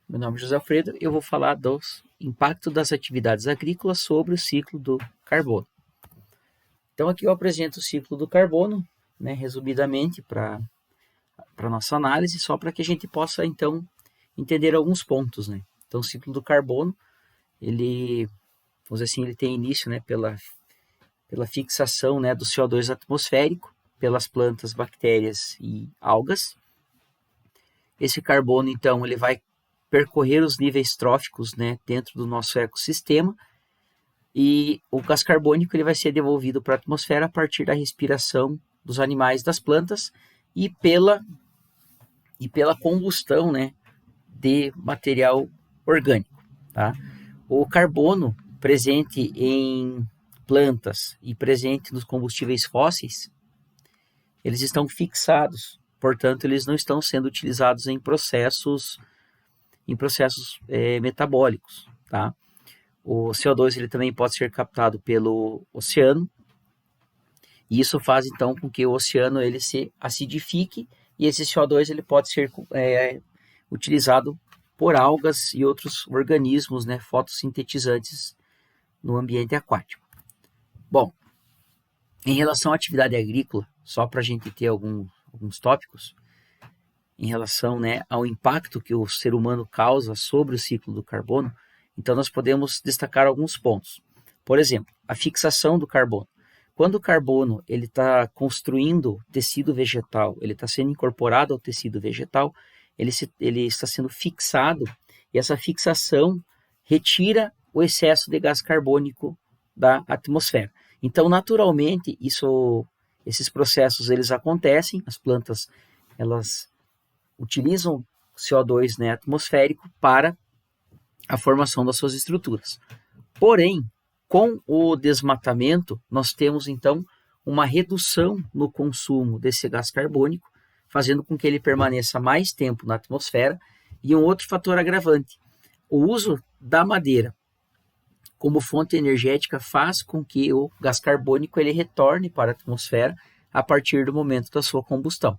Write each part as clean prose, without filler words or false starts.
Meu nome é José Alfredo e eu vou falar dos impactos das atividades agrícolas sobre o ciclo do carbono. Então aqui eu apresento o ciclo do carbono, resumidamente para nossa análise, só para que a gente possa então entender alguns pontos. Então o ciclo do carbono, ele, vamos dizer assim, ele tem início pela fixação do CO2 atmosférico pelas plantas, bactérias e algas. Esse carbono então ele vai percorrer os níveis tróficos dentro do nosso ecossistema, e o gás carbônico ele vai ser devolvido para a atmosfera a partir da respiração dos animais, das plantas e pela combustão de material orgânico. Tá? O carbono presente em plantas e presente nos combustíveis fósseis, eles estão fixados, portanto eles não estão sendo utilizados em processos metabólicos. Tá? O CO2 ele também pode ser captado pelo oceano, e isso faz então com que o oceano ele se acidifique, e esse CO2 ele pode ser utilizado por algas e outros organismos fotossintetizantes no ambiente aquático. Bom, em relação à atividade agrícola, só para a gente ter alguns tópicos, em relação ao impacto que o ser humano causa sobre o ciclo do carbono, então nós podemos destacar alguns pontos. Por exemplo, a fixação do carbono. Quando o carbono ele está construindo tecido vegetal, ele está sendo incorporado ao tecido vegetal, ele está sendo fixado, e essa fixação retira o excesso de gás carbônico da atmosfera. Então, naturalmente, esses processos eles acontecem, as plantas elas utilizam CO2 atmosférico para a formação das suas estruturas. Porém, com o desmatamento, nós temos então uma redução no consumo desse gás carbônico, fazendo com que ele permaneça mais tempo na atmosfera. E um outro fator agravante, o uso da madeira como fonte energética faz com que o gás carbônico ele retorne para a atmosfera a partir do momento da sua combustão.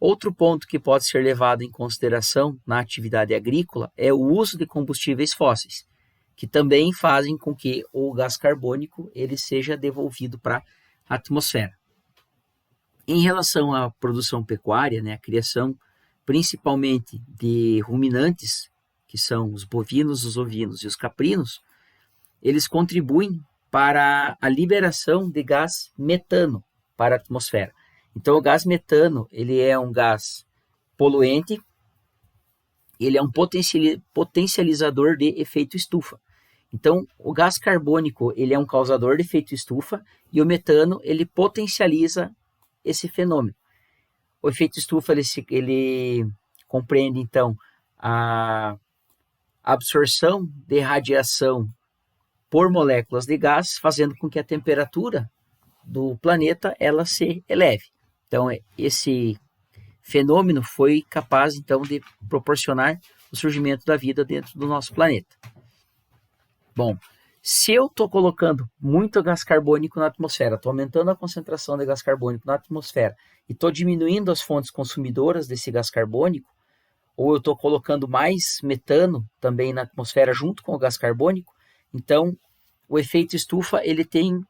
Outro ponto que pode ser levado em consideração na atividade agrícola é o uso de combustíveis fósseis, que também fazem com que o gás carbônico ele seja devolvido para a atmosfera. Em relação à produção pecuária, a criação principalmente de ruminantes, que são os bovinos, os ovinos e os caprinos, eles contribuem para a liberação de gás metano para a atmosfera. Então, o gás metano ele é um gás poluente, ele é um potencializador de efeito estufa. Então, o gás carbônico ele é um causador de efeito estufa, e o metano ele potencializa esse fenômeno. O efeito estufa ele compreende, então, a absorção de radiação por moléculas de gás, fazendo com que a temperatura do planeta ela se eleve. Então, esse fenômeno foi capaz, então, de proporcionar o surgimento da vida dentro do nosso planeta. Bom, se eu estou colocando muito gás carbônico na atmosfera, estou aumentando a concentração de gás carbônico na atmosfera e estou diminuindo as fontes consumidoras desse gás carbônico, ou eu estou colocando mais metano também na atmosfera junto com o gás carbônico, então o efeito estufa ele tem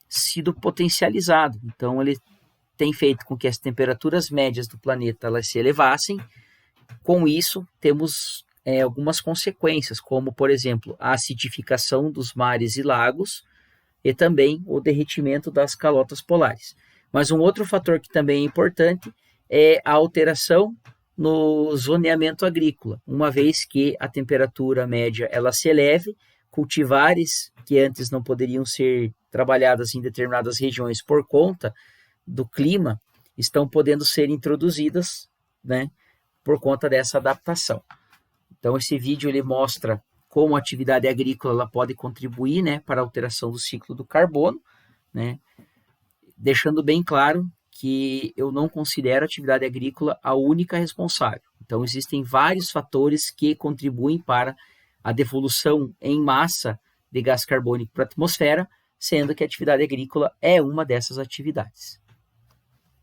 sido potencializado. Então ele tem feito com que as temperaturas médias do planeta elas se elevassem. Com isso, temos algumas consequências, como, por exemplo, a acidificação dos mares e lagos e também o derretimento das calotas polares. Mas um outro fator que também é importante é a alteração no zoneamento agrícola. Uma vez que a temperatura média ela se eleve, cultivares que antes não poderiam ser trabalhadas em determinadas regiões por conta do clima, estão podendo ser introduzidas por conta dessa adaptação. Então, esse vídeo ele mostra como a atividade agrícola ela pode contribuir para a alteração do ciclo do carbono, deixando bem claro que eu não considero a atividade agrícola a única responsável. Então, existem vários fatores que contribuem para a devolução em massa de gás carbônico para a atmosfera, sendo que a atividade agrícola é uma dessas atividades.